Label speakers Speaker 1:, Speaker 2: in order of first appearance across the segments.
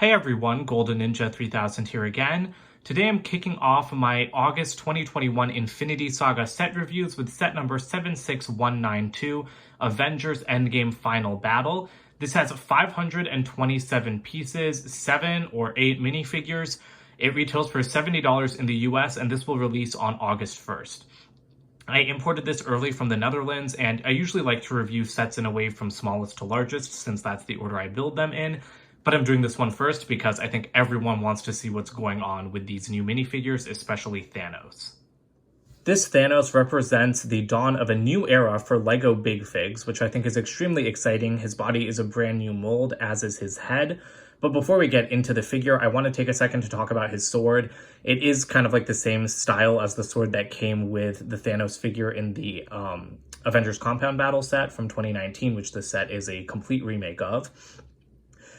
Speaker 1: Hey everyone, Golden Ninja 3000 here again. Today I'm kicking off my August 2021 Infinity Saga set reviews with set number 76192, Avengers Endgame Final Battle. This has 527 pieces, 7 or 8 minifigures. It retails for $70 in the US and this will release on August 1st. I imported this early from the Netherlands, and I usually like to review sets in a way from smallest to largest since that's the order I build them in. But I'm doing this one first because I think everyone wants to see what's going on with these new minifigures, especially Thanos. This Thanos represents the dawn of a new era for LEGO Big Figs, which I think is extremely exciting. His body is a brand new mold, as is his head. But before we get into the figure, I want to take a second to talk about his sword. It is kind of like the same style as the sword that came with the Thanos figure in the Avengers Compound Battle set from 2019, which this set is a complete remake of.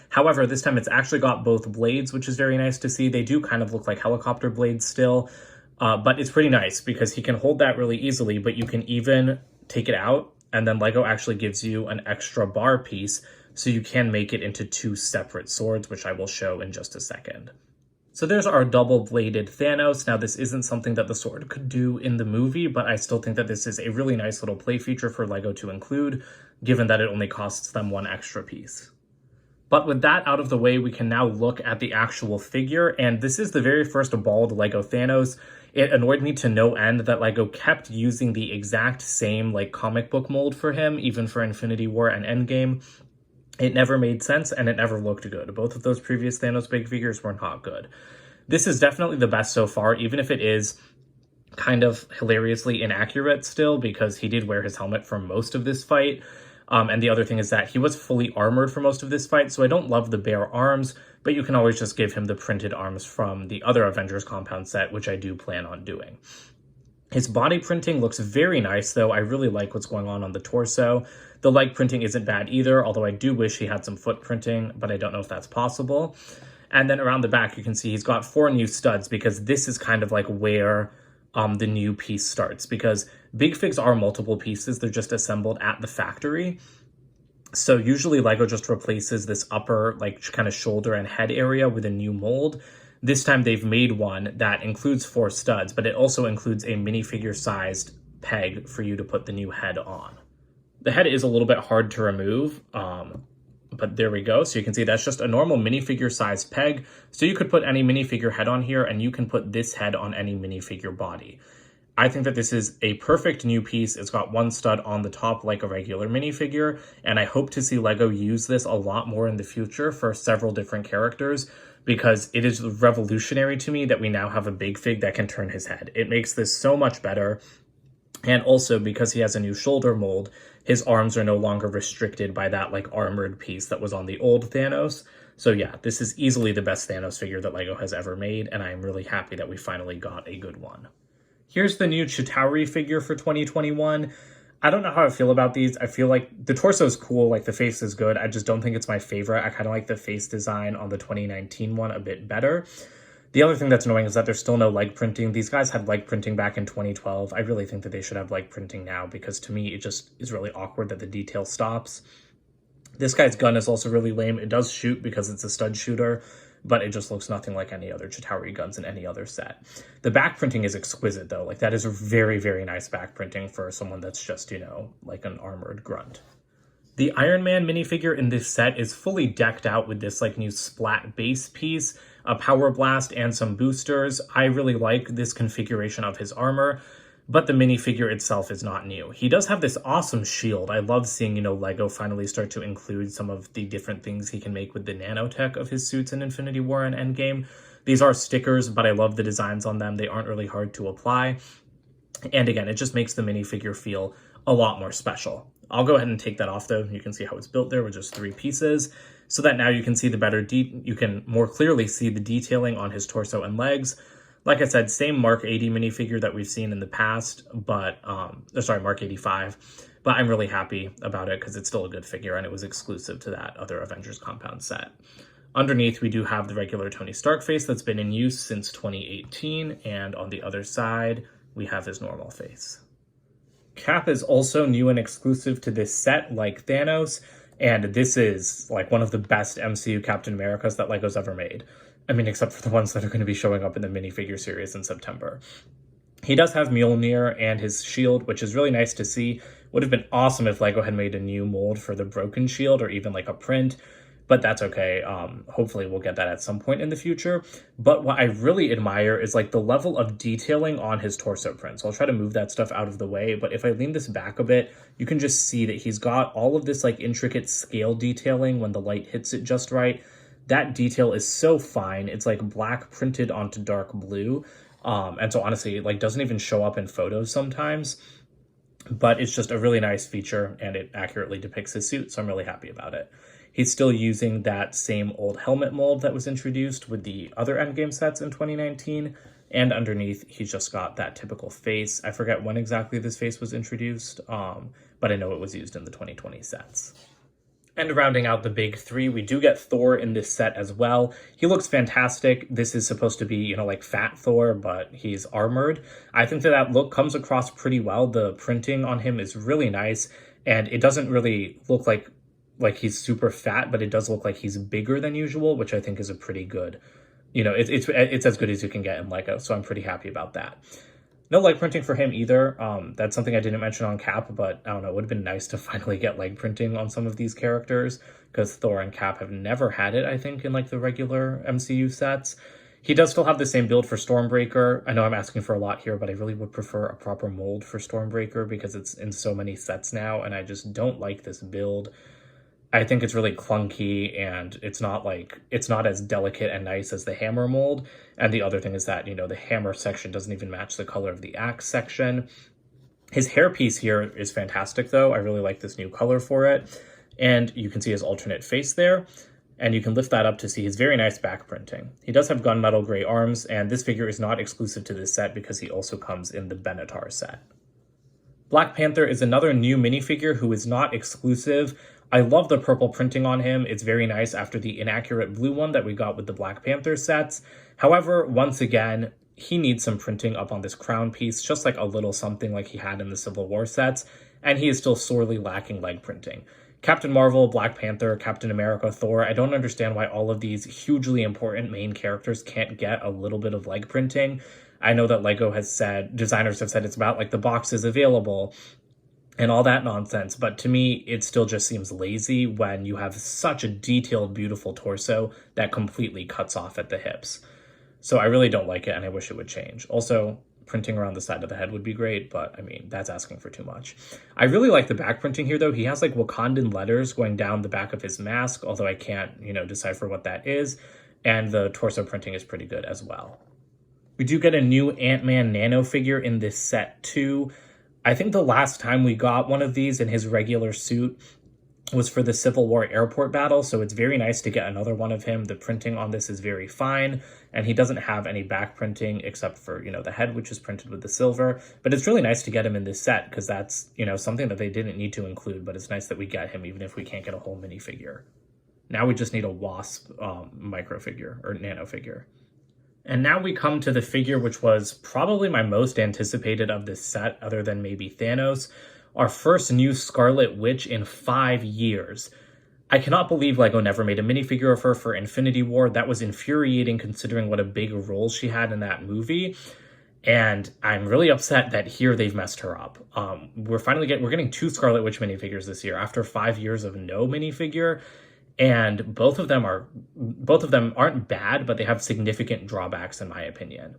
Speaker 1: However, this time it's actually got both blades, which is very nice to see. They do kind of look like helicopter blades still, but it's pretty nice because he can hold that really easily, but you can even take it out, and then LEGO actually gives you an extra bar piece, so you can make it into two separate swords, which I will show in just a second. So there's our double-bladed Thanos. Now, this isn't something that the sword could do in the movie, but I still think that this is a really nice little play feature for LEGO to include, given that it only costs them one extra piece. But with that out of the way, we can now look at the actual figure, and this is the very first bald LEGO Thanos. It annoyed me to no end that LEGO kept using the exact same comic book mold for him, even for Infinity War and Endgame. It never made sense, and it never looked good. Both of those previous Thanos big figures were not good. This is definitely the best so far, even if it is kind of hilariously inaccurate still, because he did wear his helmet for most of this fight. And the other thing is that he was fully armored for most of this fight, so I don't love the bare arms, but you can always just give him the printed arms from the other Avengers compound set, which I do plan on doing. His body printing looks very nice, though. I really like what's going on the torso. The leg printing isn't bad either, although I do wish he had some foot printing, but I don't know if that's possible. And then around the back, you can see he's got 4 new studs, because this is kind of like where the new piece starts, because big figs are multiple pieces. They're just assembled at the factory. So usually LEGO just replaces this upper kind of shoulder and head area with a new mold. This time they've made one that includes 4 studs, but it also includes a minifigure sized peg for you to put the new head on. The head is a little bit hard to remove, but there we go. So you can see that's just a normal minifigure sized peg. So you could put any minifigure head on here, and you can put this head on any minifigure body. I think that this is a perfect new piece. It's got 1 stud on the top like a regular minifigure, and I hope to see LEGO use this a lot more in the future for several different characters, because it is revolutionary to me that we now have a big fig that can turn his head. It makes this so much better. And also, because he has a new shoulder mold, his arms are no longer restricted by that armored piece that was on the old Thanos. So yeah, this is easily the best Thanos figure that LEGO has ever made, and I am really happy that we finally got a good one. Here's the new Chitauri figure for 2021. I don't know how I feel about these. I feel like the torso is cool, the face is good. I just don't think it's my favorite. I kind of like the face design on the 2019 one a bit better. The other thing that's annoying is that there's still no leg printing. These guys had leg printing back in 2012. I really think that they should have leg printing now, because to me, it just is really awkward that the detail stops. This guy's gun is also really lame. It does shoot because it's a stud shooter, but it just looks nothing like any other Chitauri guns in any other set. The back printing is exquisite, though. That is a very, very nice back printing for someone that's just, an armored grunt. The Iron Man minifigure in this set is fully decked out with this new splat base piece, a power blast, and some boosters. I really like this configuration of his armor, but the minifigure itself is not new. He does have this awesome shield. I love seeing, LEGO finally start to include some of the different things he can make with the nanotech of his suits in Infinity War and Endgame. These are stickers, but I love the designs on them. They aren't really hard to apply. And again, it just makes the minifigure feel a lot more special. I'll go ahead and take that off, though. You can see how it's built there with just 3 pieces, so that now you can see you can more clearly see the detailing on his torso and legs. Like I said, same Mark 80 minifigure that we've seen in the past, but, Mark 85. But I'm really happy about it because it's still a good figure, and it was exclusive to that other Avengers compound set. Underneath, we do have the regular Tony Stark face that's been in use since 2018, and on the other side, we have his normal face. Cap is also new and exclusive to this set, like Thanos. And this is like one of the best MCU Captain Americas that LEGO's ever made. I mean, except for the ones that are going to be showing up in the minifigure series in September. He does have Mjolnir and his shield, which is really nice to see. Would have been awesome if LEGO had made a new mold for the broken shield or even like a print, but that's okay. Hopefully we'll get that at some point in the future. But what I really admire is like the level of detailing on his torso print. So I'll try to move that stuff out of the way, but if I lean this back a bit, you can just see that he's got all of this like intricate scale detailing when the light hits it just right. That detail is so fine. It's like black printed onto dark blue. And so honestly, it like doesn't even show up in photos sometimes, but it's just a really nice feature and it accurately depicts his suit. So I'm really happy about it. He's still using that same old helmet mold that was introduced with the other Endgame sets in 2019. And underneath, he's just got that typical face. I forget when exactly this face was introduced, but I know it was used in the 2020 sets. And rounding out the big three, we do get Thor in this set as well. He looks fantastic. This is supposed to be, you know, like fat Thor, but he's armored. I think that look comes across pretty well. The printing on him is really nice, and it doesn't really look like he's super fat, but it does look like he's bigger than usual, which I think is a pretty good, you know, it's as good as you can get in LEGO, so I'm pretty happy about that. No leg printing for him either. That's something I didn't mention on Cap, but I don't know, it would have been nice to finally get leg printing on some of these characters, because Thor and Cap have never had it, I think, in like the regular MCU sets. He does still have the same build for Stormbreaker. I know I'm asking for a lot here, but I really would prefer a proper mold for Stormbreaker because it's in so many sets now, and I just don't like this build. I think it's really clunky, and it's not as delicate and nice as the hammer mold. And the other thing is that, you know, the hammer section doesn't even match the color of the axe section. His hairpiece here is fantastic, though. I really like this new color for it. And you can see his alternate face there. And you can lift that up to see his very nice back printing. He does have gunmetal gray arms, and this figure is not exclusive to this set because he also comes in the Benatar set. Black Panther is another new minifigure who is not exclusive. I love the purple printing on him. It's very nice after the inaccurate blue one that we got with the Black Panther sets. However, once again, he needs some printing up on this crown piece, just like a little something like he had in the Civil War sets, and he is still sorely lacking leg printing. Captain Marvel, Black Panther, Captain America, Thor, I don't understand why all of these hugely important main characters can't get a little bit of leg printing. I know that LEGO has said, designers have said it's about like the box is available and all that nonsense, but to me, it still just seems lazy when you have such a detailed, beautiful torso that completely cuts off at the hips. So I really don't like it, and I wish it would change. Also, printing around the side of the head would be great, but I mean, that's asking for too much. I really like the back printing here, though. He has like Wakandan letters going down the back of his mask, although I can't, you know, decipher what that is. And the torso printing is pretty good as well. We do get a new AntMan Nano figure in this set, too. I think the last time we got one of these in his regular suit was for the Civil War airport battle, so it's very nice to get another one of him. The printing on this is very fine, and he doesn't have any back printing except for, you know, the head, which is printed with the silver. But it's really nice to get him in this set because that's, you know, something that they didn't need to include, but it's nice that we get him even if we can't get a whole minifigure. Now we just need a Wasp micro figure or nano figure. And now we come to the figure which was probably my most anticipated of this set, other than maybe Thanos, our first new Scarlet Witch in 5 years. I cannot believe LEGO never made a minifigure of her for Infinity War. That was infuriating considering what a big role she had in that movie. And I'm really upset that here they've messed her up. We're getting 2 Scarlet Witch minifigures this year after 5 years of no minifigure. And both of them aren't bad, but they have significant drawbacks in my opinion.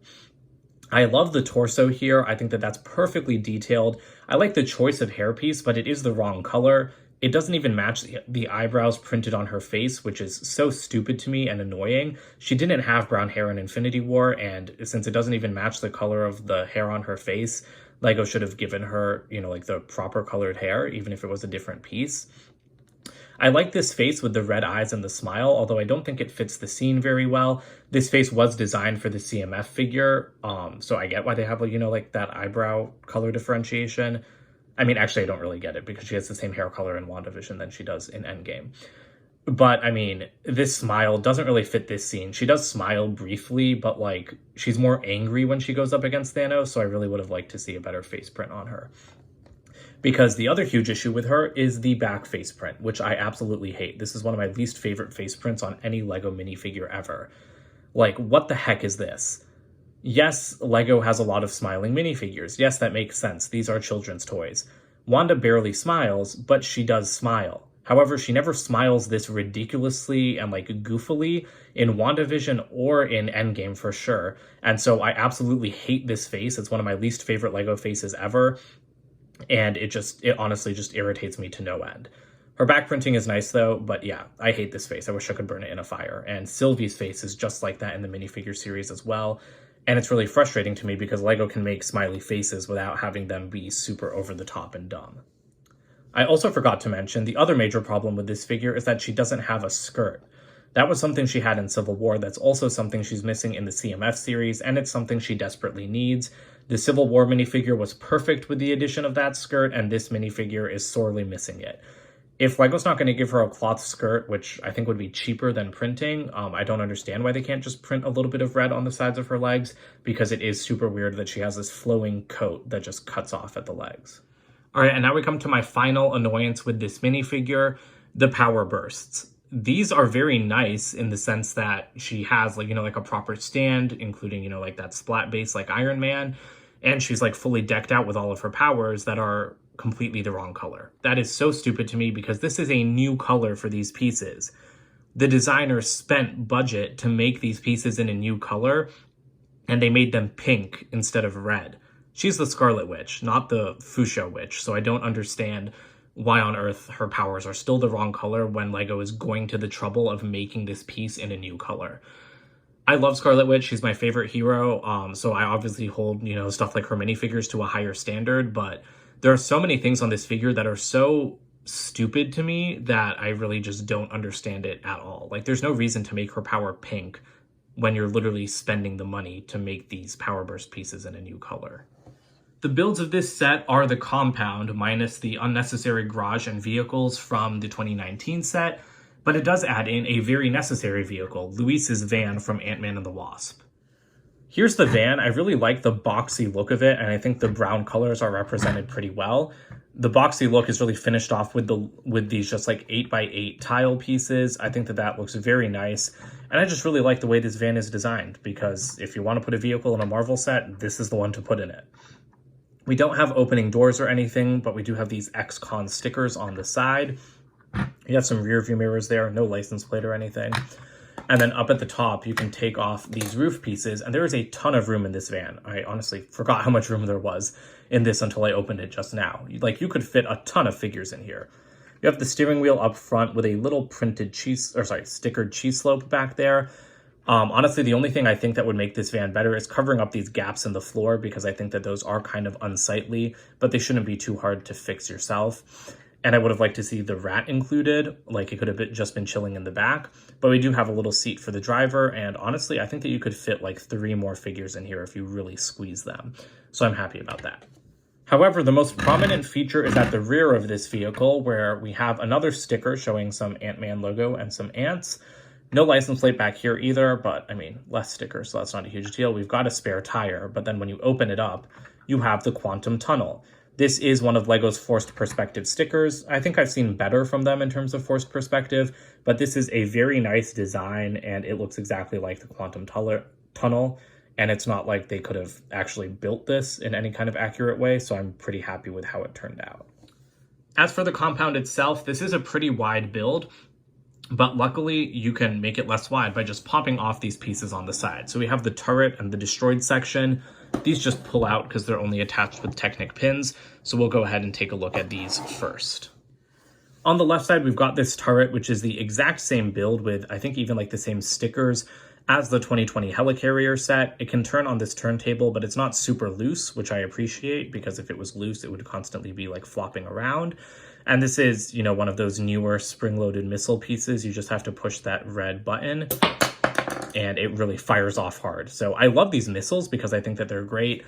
Speaker 1: I love the torso here. I think that that's perfectly detailed. I like the choice of hairpiece, but it is the wrong color. It doesn't even match the eyebrows printed on her face, which is so stupid to me and annoying. She didn't have brown hair in Infinity War, and since it doesn't even match the color of the hair on her face, LEGO should have given her, you know, like the proper colored hair, even if it was a different piece. I like this face with the red eyes and the smile, although I don't think it fits the scene very well. This face was designed for the CMF figure, so I get why they have, you know, like that eyebrow color differentiation. I mean, actually, I don't really get it because she has the same hair color in WandaVision than she does in Endgame. But, I mean, this smile doesn't really fit this scene. She does smile briefly, but, like, she's more angry when she goes up against Thanos, so I really would have liked to see a better face print on her. Because the other huge issue with her is the back face print, which I absolutely hate. This is one of my least favorite face prints on any LEGO minifigure ever. Like, what the heck is this? Yes, LEGO has a lot of smiling minifigures. Yes, that makes sense. These are children's toys. Wanda barely smiles, but she does smile. However, she never smiles this ridiculously and like goofily in WandaVision or in Endgame for sure. And so I absolutely hate this face. It's one of my least favorite LEGO faces ever. And it honestly just irritates me to no end. Her back printing is nice though, but yeah, I hate this face. I wish I could burn it in a fire. And Sylvie's face is just like that in the minifigure series as well. And it's really frustrating to me because LEGO can make smiley faces without having them be super over the top and dumb. I also forgot to mention the other major problem with this figure is that she doesn't have a skirt. That was something she had in Civil War. That's also something she's missing in the CMF series, and it's something she desperately needs. The Civil War minifigure was perfect with the addition of that skirt, and this minifigure is sorely missing it. If LEGO's not going to give her a cloth skirt, which I think would be cheaper than printing, I don't understand why they can't just print a little bit of red on the sides of her legs, because it is super weird that she has this flowing coat that just cuts off at the legs. All right, and now we come to my final annoyance with this minifigure, the power bursts. These are very nice in the sense that she has like, like a proper stand, including, like that splat base like Iron Man, and she's like fully decked out with all of her powers that are completely the wrong color. That is so stupid to me because this is a new color for these pieces. The designers spent budget to make these pieces in a new color, and they made them pink instead of red. She's the Scarlet Witch, not the Fuchsia Witch, so I don't understand why on earth her powers are still the wrong color when LEGO is going to the trouble of making this piece in a new color. I love Scarlet Witch. She's my favorite hero, so I obviously hold, stuff like her minifigures to a higher standard, but there are so many things on this figure that are so stupid to me that I really just don't understand it at all. Like, there's no reason to make her power pink when you're literally spending the money to make these power burst pieces in a new color. The builds of this set are the compound minus the unnecessary garage and vehicles from the 2019 set, but it does add in a very necessary vehicle, Luis's van from Ant-Man and the Wasp. Here's the van. I really like the boxy look of it, and I think the brown colors are represented pretty well. The boxy look is really finished off with these just like 8x8 tile pieces. I think that looks very nice, and I just really like the way this van is designed, because if you want to put a vehicle in a Marvel set, this is the one to put in it. We don't have opening doors or anything, but we do have these ex-con stickers on the side. You have some rear view mirrors there, no license plate or anything. And then up at the top, you can take off these roof pieces, and there is a ton of room in this van. I honestly forgot how much room there was in this until I opened it just now. Like, you could fit a ton of figures in here. You have the steering wheel up front with a little stickered cheese slope back there. Honestly, the only thing I think that would make this van better is covering up these gaps in the floor, because I think that those are kind of unsightly, but they shouldn't be too hard to fix yourself. And I would have liked to see the rat included, like it could have just been chilling in the back. But we do have a little seat for the driver, and honestly, I think that you could fit like 3 more figures in here if you really squeeze them. So I'm happy about that. However, the most prominent feature is at the rear of this vehicle, where we have another sticker showing some Ant-Man logo and some ants. No license plate back here either, but I mean, less stickers, so that's not a huge deal. We've got a spare tire, but then when you open it up, you have the quantum tunnel. This is one of LEGO's forced perspective stickers. I think I've seen better from them in terms of forced perspective, but this is a very nice design, and it looks exactly like the quantum tunnel, and it's not like they could have actually built this in any kind of accurate way, so I'm pretty happy with how it turned out. As for the compound itself, this is a pretty wide build, but luckily you can make it less wide by just popping off these pieces on the side. So we have the turret and the destroyed section. These just pull out because they're only attached with Technic pins. So we'll go ahead and take a look at these first. On the left side, we've got this turret, which is the exact same build with, I think, even like the same stickers as the 2020 Helicarrier set. It can turn on this turntable, but it's not super loose, which I appreciate, because if it was loose, it would constantly be like flopping around. And this is, one of those newer spring-loaded missile pieces. You just have to push that red button, and it really fires off hard. So I love these missiles because I think that they're great.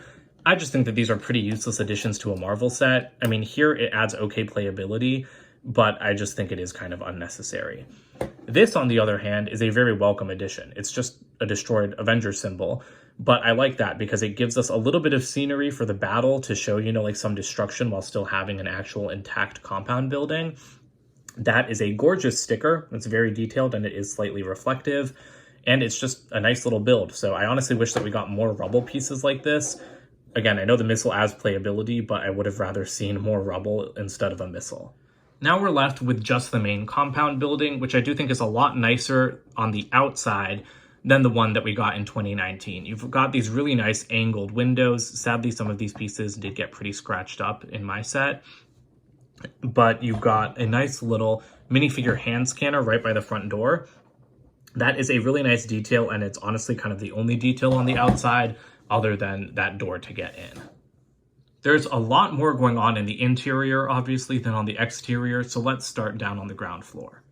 Speaker 1: I just think that these are pretty useless additions to a Marvel set. I mean, here it adds okay playability, but I just think it is kind of unnecessary. This, on the other hand, is a very welcome addition. It's just a destroyed Avengers symbol, but I like that because it gives us a little bit of scenery for the battle to show, you know, like some destruction while still having an actual intact compound building. That is a gorgeous sticker. It's very detailed and it is slightly reflective, and it's just a nice little build. So I honestly wish that we got more rubble pieces like this. Again, I know the missile has playability, but I would have rather seen more rubble instead of a missile. Now we're left with just the main compound building, which I do think is a lot nicer on the outside than the one that we got in 2019. You've got these really nice angled windows. Sadly, some of these pieces did get pretty scratched up in my set, but you've got a nice little minifigure hand scanner right by the front door. That is a really nice detail, and it's honestly kind of the only detail on the outside other than that door to get in. There's a lot more going on in the interior, obviously, than on the exterior, so let's start down on the ground floor.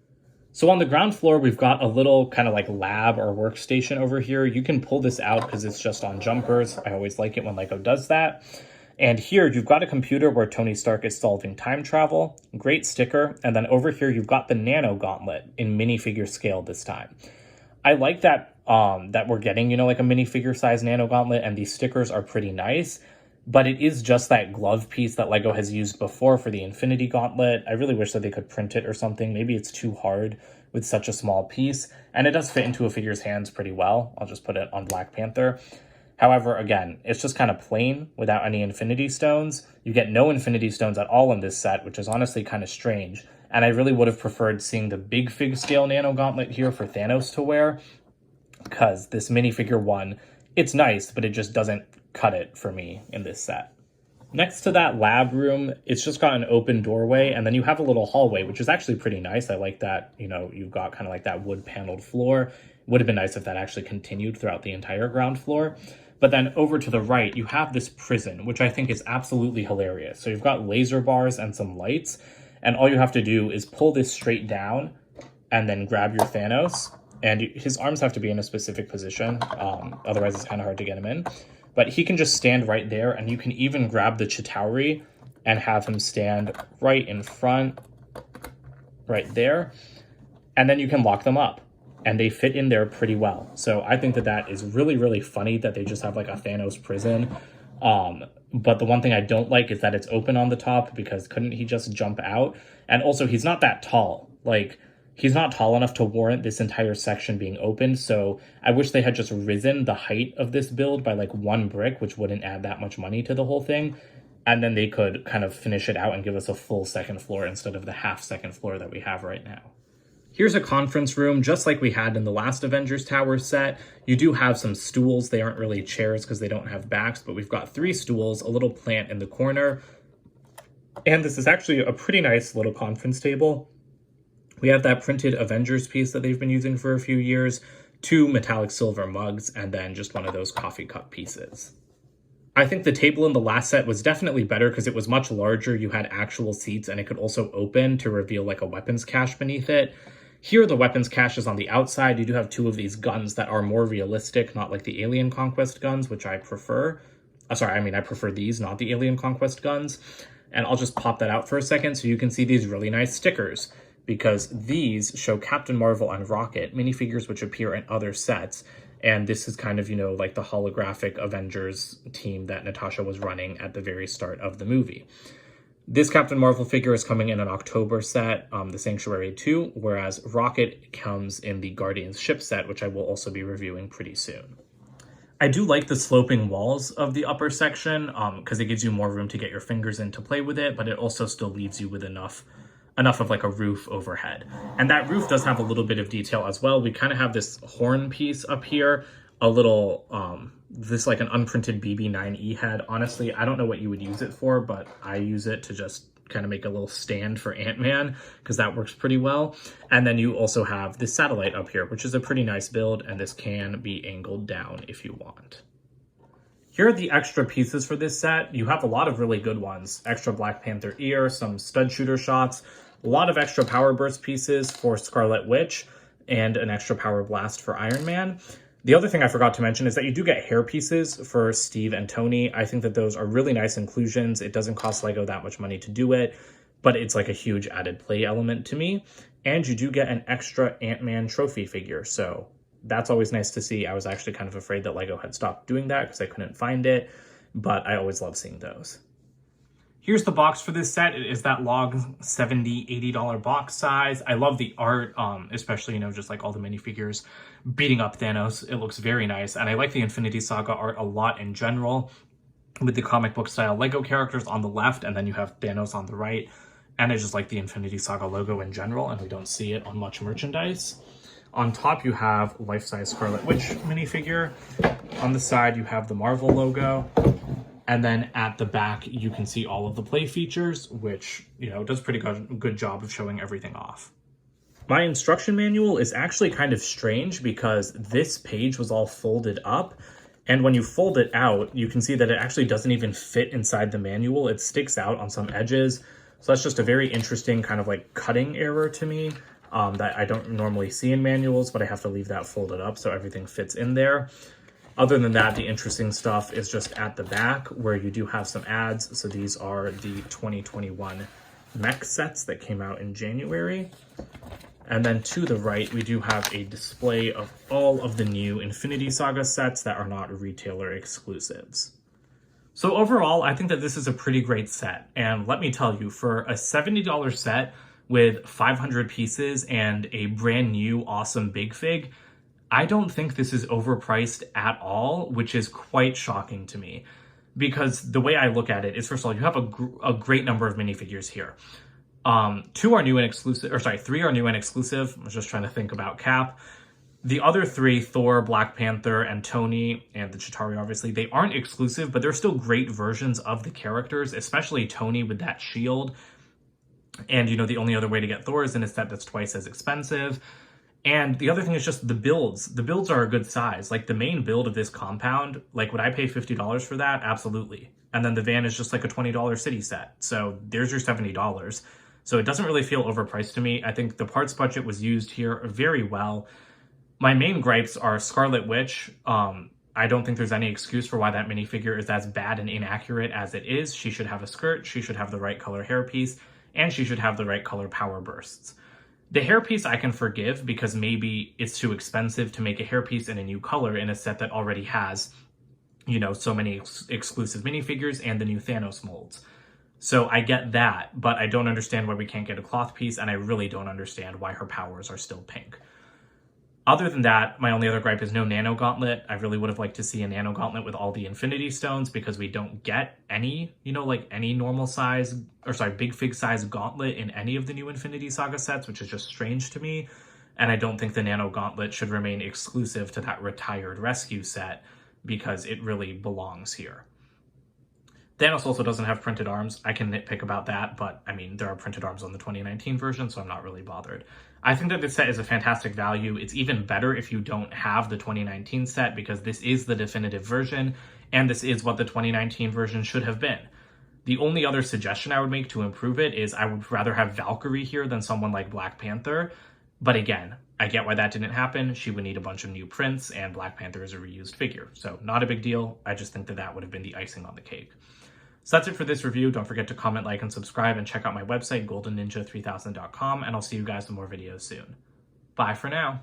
Speaker 1: So on the ground floor, we've got a little kind of like lab or workstation over here. You can pull this out because it's just on jumpers. I always like it when LEGO does that. And here you've got a computer where Tony Stark is solving time travel. Great sticker. And then over here, you've got the Nano Gauntlet in minifigure scale this time. I like that that we're getting, you know, like a minifigure size Nano Gauntlet, and these stickers are pretty nice. But it is just that glove piece that LEGO has used before for the Infinity Gauntlet. I really wish that they could print it or something. Maybe it's too hard with such a small piece. And it does fit into a figure's hands pretty well. I'll just put it on Black Panther. However, again, it's just kind of plain without any Infinity Stones. You get no Infinity Stones at all in this set, which is honestly kind of strange. And I really would have preferred seeing the big fig scale Nano Gauntlet here for Thanos to wear, because this minifigure one, it's nice, but it just doesn't cut it for me in this set. Next to that lab room, it's just got an open doorway, and then you have a little hallway, which is actually pretty nice. I like that, you know, you've got kind of like that wood paneled floor. Would have been nice if that actually continued throughout the entire ground floor. But then over to the right, you have this prison, which I think is absolutely hilarious. So you've got laser bars and some lights, and all you have to do is pull this straight down and then grab your Thanos. And his arms have to be in a specific position, otherwise it's kind of hard to get him in. But he can just stand right there, and you can even grab the Chitauri and have him stand right in front, right there. And then you can lock them up, and they fit in there pretty well. So I think that that is really, really funny that they just have like a Thanos prison. But the one thing I don't like is that it's open on the top, because couldn't he just jump out? And also, he's not that tall. Like, he's not tall enough to warrant this entire section being open, so I wish they had just risen the height of this build by like 1 brick, which wouldn't add that much money to the whole thing, and then they could kind of finish it out and give us a full second floor instead of the half second floor that we have right now. Here's a conference room, just like we had in the last Avengers Tower set. You do have some stools. They aren't really chairs because they don't have backs, but we've got 3 stools, a little plant in the corner, and this is actually a pretty nice little conference table. We have that printed Avengers piece that they've been using for a few years, 2 metallic silver mugs, and then just one of those coffee cup pieces. I think the table in the last set was definitely better because it was much larger. You had actual seats, and it could also open to reveal like a weapons cache beneath it. Here, the weapons cache is on the outside. You do have 2 of these guns that are more realistic, not like the Alien Conquest guns, which I prefer. I prefer these, not the Alien Conquest guns. And I'll just pop that out for a second so you can see these really nice stickers, because these show Captain Marvel and Rocket, minifigures which appear in other sets. And this is kind of, you know, like the holographic Avengers team that Natasha was running at the very start of the movie. This Captain Marvel figure is coming in an October set, the Sanctuary 2, whereas Rocket comes in the Guardians ship set, which I will also be reviewing pretty soon. I do like the sloping walls of the upper section because it gives you more room to get your fingers in to play with it, but it also still leaves you with enough of like a roof overhead. And that roof does have a little bit of detail as well. We kind of have this horn piece up here, a little, this like an unprinted BB-9E head. Honestly, I don't know what you would use it for, but I use it to just kind of make a little stand for Ant-Man because that works pretty well. And then you also have this satellite up here, which is a pretty nice build, and this can be angled down if you want. Here are the extra pieces for this set. You have a lot of really good ones. Extra Black Panther ear, some stud shooter shots, a lot of extra power burst pieces for Scarlet Witch, and an extra power blast for Iron Man. The other thing I forgot to mention is that you do get hair pieces for Steve and Tony. I think that those are really nice inclusions. It doesn't cost LEGO that much money to do it. but it's like a huge added play element to me. And you do get an extra Ant-Man trophy figure, so that's always nice to see. I was actually kind of afraid that LEGO had stopped doing that because I couldn't find it, but I always love seeing those. Here's the box for this set. It is that log $70, $80 box size. I love the art, especially, you know, just like all the minifigures beating up Thanos. It looks very nice. And I like the Infinity Saga art a lot in general, with the comic book style LEGO characters on the left, and then you have Thanos on the right. And I just like the Infinity Saga logo in general, and we don't see it on much merchandise. On top, you have life-size Scarlet Witch minifigure. On the side, you have the Marvel logo. And then at the back, you can see all of the play features, which, you know, does pretty good job of showing everything off. My instruction manual is actually kind of strange because this page was all folded up. And when you fold it out, you can see that it actually doesn't even fit inside the manual. It sticks out on some edges. So that's just a very interesting kind of like cutting error to me that I don't normally see in manuals, but I have to leave that folded up so everything fits in there. Other than that, the interesting stuff is just at the back where you do have some ads. So these are the 2021 mech sets that came out in January. And then to the right, we do have a display of all of the new Infinity Saga sets that are not retailer exclusives. So overall, I think that this is a pretty great set. And let me tell you, for a $70 set with 500 pieces and a brand new awesome big fig, I don't think this is overpriced at all, which is quite shocking to me. Because the way I look at it is, first of all, you have a great number of minifigures here. 3 are new and exclusive. I was just trying to think about Cap. The other 3, Thor, Black Panther, and Tony, and the Chitauri, obviously, they aren't exclusive, but they're still great versions of the characters, especially Tony with that shield. And, you know, the only other way to get Thor is in a set that's twice as expensive. And the other thing is just the builds. The builds are a good size. Like the main build of this compound, like would I pay $50 for that? Absolutely. And then the van is just like a $20 city set. So there's your $70. So it doesn't really feel overpriced to me. I think the parts budget was used here very well. My main gripes are Scarlet Witch. I don't think there's any excuse for why that minifigure is as bad and inaccurate as it is. She should have a skirt, she should have the right color hairpiece, and she should have the right color power bursts. The hairpiece I can forgive because maybe it's too expensive to make a hairpiece in a new color in a set that already has, you know, so many exclusive minifigures and the new Thanos molds. So I get that, but I don't understand why we can't get a cloth piece, and I really don't understand why her powers are still pink. Other than that, my only other gripe is no Nano Gauntlet. I really would have liked to see a Nano Gauntlet with all the Infinity Stones because we don't get any, you know, like any normal size, or sorry, big fig size gauntlet in any of the new Infinity Saga sets, which is just strange to me. And I don't think the Nano Gauntlet should remain exclusive to that retired rescue set because it really belongs here. Thanos also doesn't have printed arms. I can nitpick about that, but I mean, there are printed arms on the 2019 version, so I'm not really bothered. I think that this set is a fantastic value. It's even better if you don't have the 2019 set because this is the definitive version, and this is what the 2019 version should have been. The only other suggestion I would make to improve it is I would rather have Valkyrie here than someone like Black Panther. But again, I get why that didn't happen. She would need a bunch of new prints, and Black Panther is a reused figure. So not a big deal. I just think that that would have been the icing on the cake. So that's it for this review. Don't forget to comment, like, and subscribe, and check out my website, goldenninja3000.com, and I'll see you guys in more videos soon. Bye for now.